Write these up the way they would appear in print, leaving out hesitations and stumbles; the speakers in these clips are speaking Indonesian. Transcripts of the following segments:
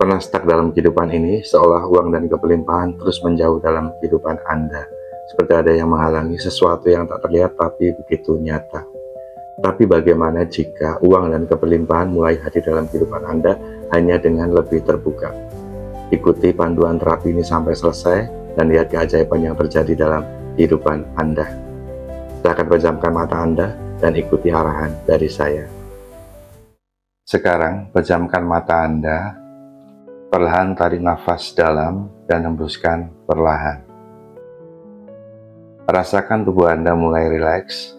Pernah stuck dalam kehidupan ini, seolah uang dan kelimpahan terus menjauh dalam kehidupan Anda. Seperti ada yang menghalangi sesuatu yang tak terlihat tapi begitu nyata. Tapi bagaimana jika uang dan kelimpahan mulai hadir dalam kehidupan Anda hanya dengan lebih terbuka? Ikuti panduan terapi ini sampai selesai dan lihat keajaiban yang terjadi dalam kehidupan Anda. Silakan pejamkan mata Anda dan ikuti arahan dari saya. Sekarang pejamkan mata Anda. Perlahan tarik nafas dalam dan hembuskan perlahan. Rasakan tubuh Anda mulai rileks.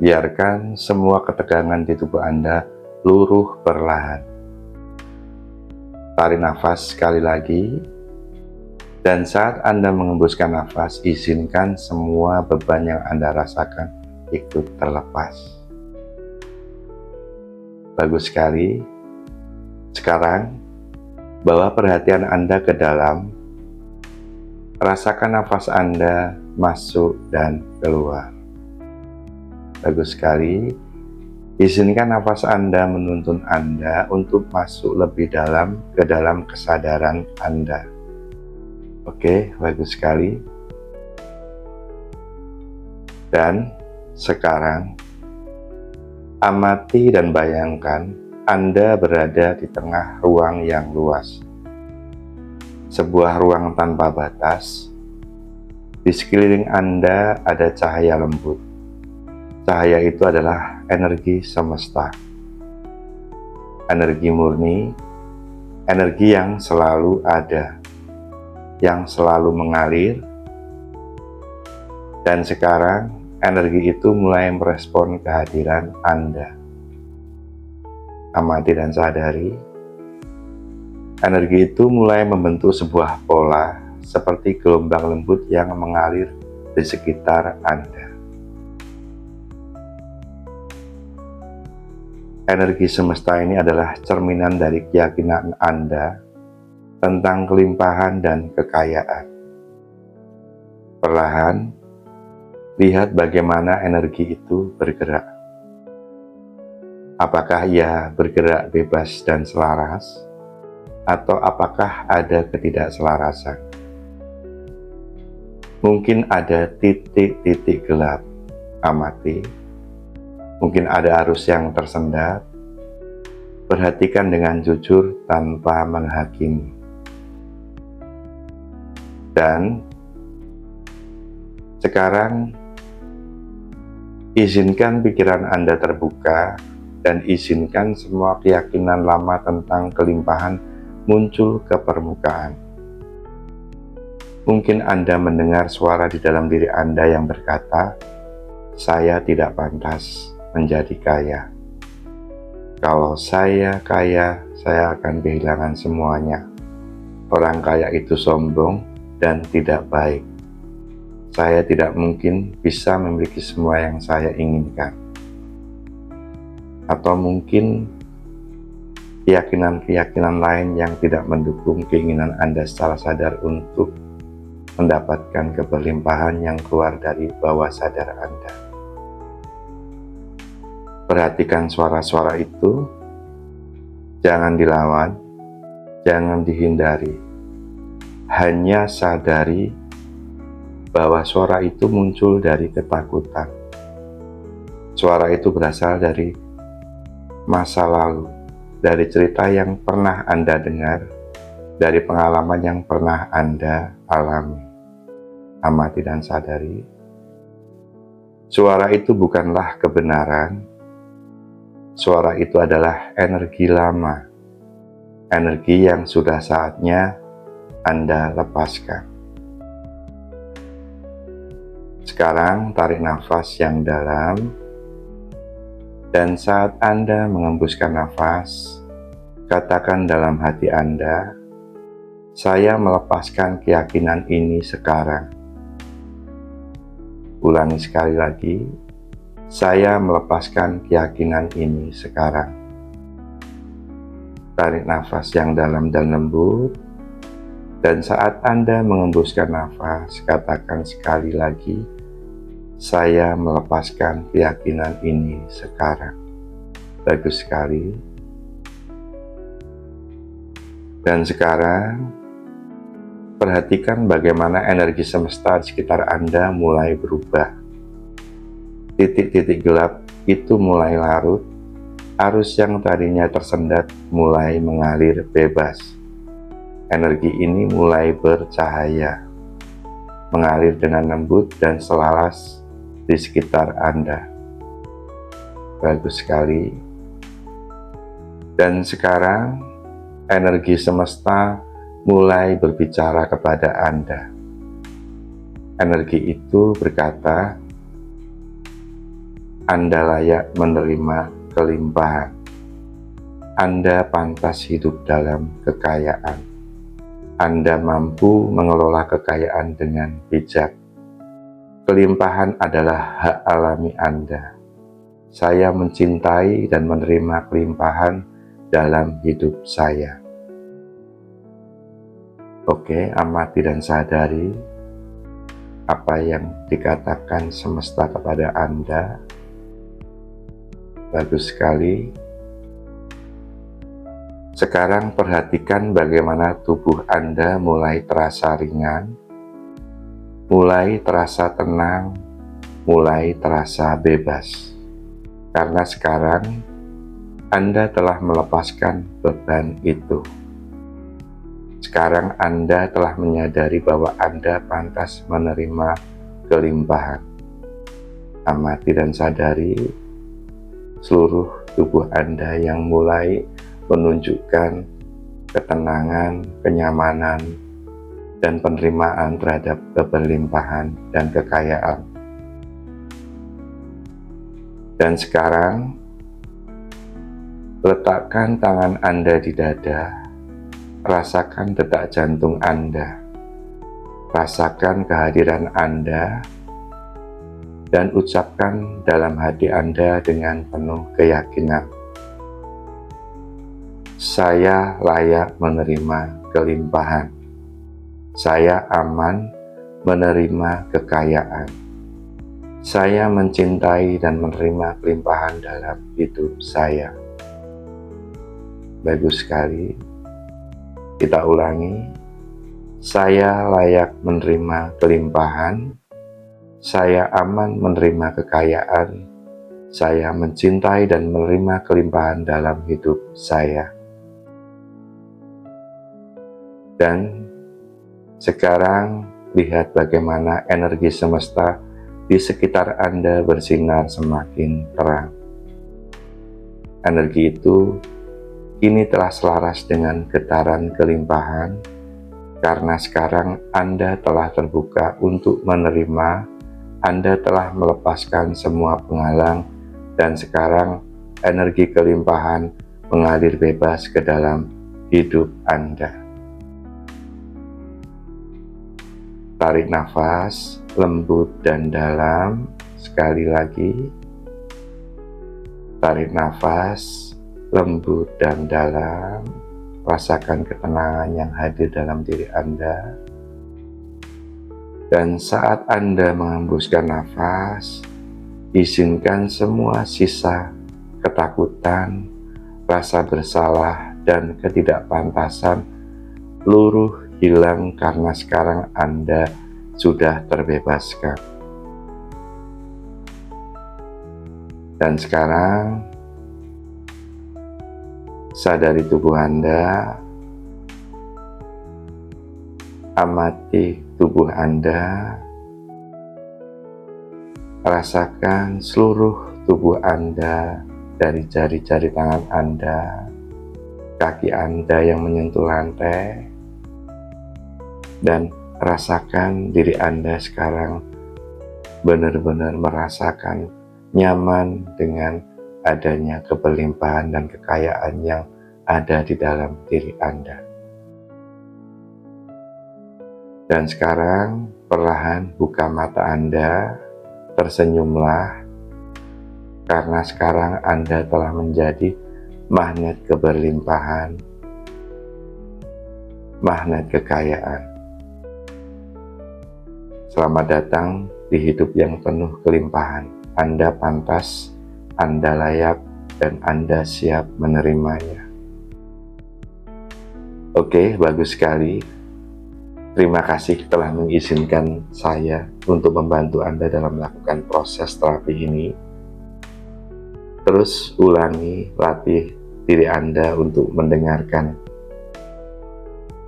Biarkan semua ketegangan di tubuh Anda luruh perlahan. Tarik nafas sekali lagi. Dan saat Anda mengembuskan nafas, izinkan semua beban yang Anda rasakan ikut terlepas. Bagus sekali. Sekarang, bawa perhatian Anda ke dalam, rasakan nafas Anda masuk dan keluar. Bagus sekali, izinkan nafas Anda menuntun Anda untuk masuk lebih dalam ke dalam kesadaran Anda. Oke, bagus sekali. Dan sekarang, amati dan bayangkan Anda berada di tengah ruang yang luas. Sebuah ruang tanpa batas. Di sekeliling Anda ada cahaya lembut. Cahaya itu adalah energi semesta. Energi murni, energi yang selalu ada, yang selalu mengalir. Dan sekarang, energi itu mulai merespon kehadiran Anda. Amati dan sadari, energi itu mulai membentuk sebuah pola seperti gelombang lembut yang mengalir di sekitar Anda. Energi semesta ini adalah cerminan dari keyakinan Anda tentang kelimpahan dan kekayaan. Perlahan, lihat bagaimana energi itu bergerak. Apakah ia bergerak bebas dan selaras, atau apakah ada ketidakselarasan? Mungkin ada titik-titik gelap, amati. Mungkin ada arus yang tersendat. Perhatikan dengan jujur tanpa menghakimi. Dan sekarang, izinkan pikiran Anda terbuka dan izinkan semua keyakinan lama tentang kelimpahan muncul ke permukaan. Mungkin Anda mendengar suara di dalam diri Anda yang berkata, "Saya tidak pantas menjadi kaya. Kalau saya kaya, saya akan kehilangan semuanya. Orang kaya itu sombong dan tidak baik. Saya tidak mungkin bisa memiliki semua yang saya inginkan." Atau mungkin keyakinan-keyakinan lain yang tidak mendukung keinginan Anda secara sadar untuk mendapatkan keberlimpahan yang keluar dari bawah sadar Anda. Perhatikan suara-suara itu, jangan dilawan, jangan dihindari. Hanya sadari bahwa suara itu muncul dari ketakutan. Suara itu berasal dari masa lalu, dari cerita yang pernah Anda dengar, dari pengalaman yang pernah Anda alami. Amati dan sadari, suara itu bukanlah kebenaran. Suara itu adalah energi lama, energi yang sudah saatnya Anda lepaskan. Sekarang tarik nafas yang dalam. Dan saat Anda mengembuskan nafas, katakan dalam hati Anda, "Saya melepaskan keyakinan ini sekarang." Ulangi sekali lagi, "Saya melepaskan keyakinan ini sekarang." Tarik nafas yang dalam dan lembut. Dan saat Anda mengembuskan nafas, katakan sekali lagi, "Saya melepaskan keyakinan ini sekarang." Bagus sekali. Dan sekarang, perhatikan bagaimana energi semesta di sekitar Anda mulai berubah. Titik-titik gelap itu mulai larut, arus yang tadinya tersendat mulai mengalir bebas. Energi ini mulai bercahaya, mengalir dengan lembut dan selaras di sekitar Anda. Bagus sekali. Dan sekarang, energi semesta mulai berbicara kepada Anda. Energi itu berkata, Anda layak menerima kelimpahan. Anda pantas hidup dalam kekayaan. Anda mampu mengelola kekayaan dengan bijak. Kelimpahan adalah hak alami Anda. Saya mencintai dan menerima kelimpahan dalam hidup saya. Oke, amati dan sadari apa yang dikatakan semesta kepada Anda. Bagus sekali. Sekarang perhatikan bagaimana tubuh Anda mulai terasa ringan, mulai terasa tenang, mulai terasa bebas. Karena sekarang Anda telah melepaskan beban itu. Sekarang Anda telah menyadari bahwa Anda pantas menerima kelimpahan. Amati dan sadari seluruh tubuh Anda yang mulai menunjukkan ketenangan, kenyamanan, dan penerimaan terhadap keberlimpahan dan kekayaan. Dan sekarang, letakkan tangan Anda di dada, rasakan detak jantung Anda, rasakan kehadiran Anda, dan ucapkan dalam hati Anda dengan penuh keyakinan. Saya layak menerima kelimpahan. Saya aman menerima kekayaan. Saya mencintai dan menerima kelimpahan dalam hidup saya. Bagus sekali. Kita ulangi. Saya layak menerima kelimpahan. Saya aman menerima kekayaan. Saya mencintai dan menerima kelimpahan dalam hidup saya. Dan sekarang lihat bagaimana energi semesta di sekitar Anda bersinar semakin terang. Energi itu kini telah selaras dengan getaran kelimpahan, karena sekarang Anda telah terbuka untuk menerima, Anda telah melepaskan semua penghalang, dan sekarang energi kelimpahan mengalir bebas ke dalam hidup Anda. Tarik nafas lembut dan dalam sekali lagi. Tarik nafas lembut dan dalam. Rasakan ketenangan yang hadir dalam diri Anda. Dan saat Anda menghembuskan nafas, izinkan semua sisa ketakutan, rasa bersalah, dan ketidakpantasan luruh hilang, karena sekarang Anda sudah terbebaskan. Dan sekarang sadari tubuh Anda, amati tubuh Anda, rasakan seluruh tubuh Anda, dari jari-jari tangan Anda, kaki Anda yang menyentuh lantai, dan rasakan diri Anda sekarang benar-benar merasakan nyaman dengan adanya keberlimpahan dan kekayaan yang ada di dalam diri Anda. Dan sekarang perlahan buka mata Anda, tersenyumlah, karena sekarang Anda telah menjadi magnet keberlimpahan, magnet kekayaan. Selamat datang di hidup yang penuh kelimpahan. Anda pantas, Anda layak, dan Anda siap menerimanya. Oke, bagus sekali. Terima kasih telah mengizinkan saya untuk membantu Anda dalam melakukan proses terapi ini. Terus ulangi, latih diri Anda untuk mendengarkan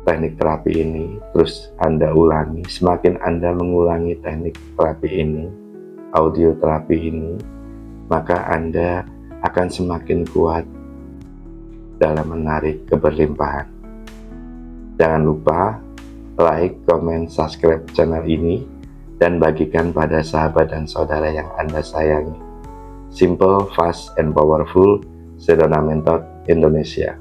teknik terapi ini. Terus Anda ulangi, semakin Anda mengulangi teknik terapi ini, audio terapi ini, maka Anda akan semakin kuat dalam menarik keberlimpahan. Jangan lupa like, comment, subscribe channel ini, dan bagikan pada sahabat dan saudara yang Anda sayangi. Simple, fast, and powerful, Sedona Mentor Indonesia.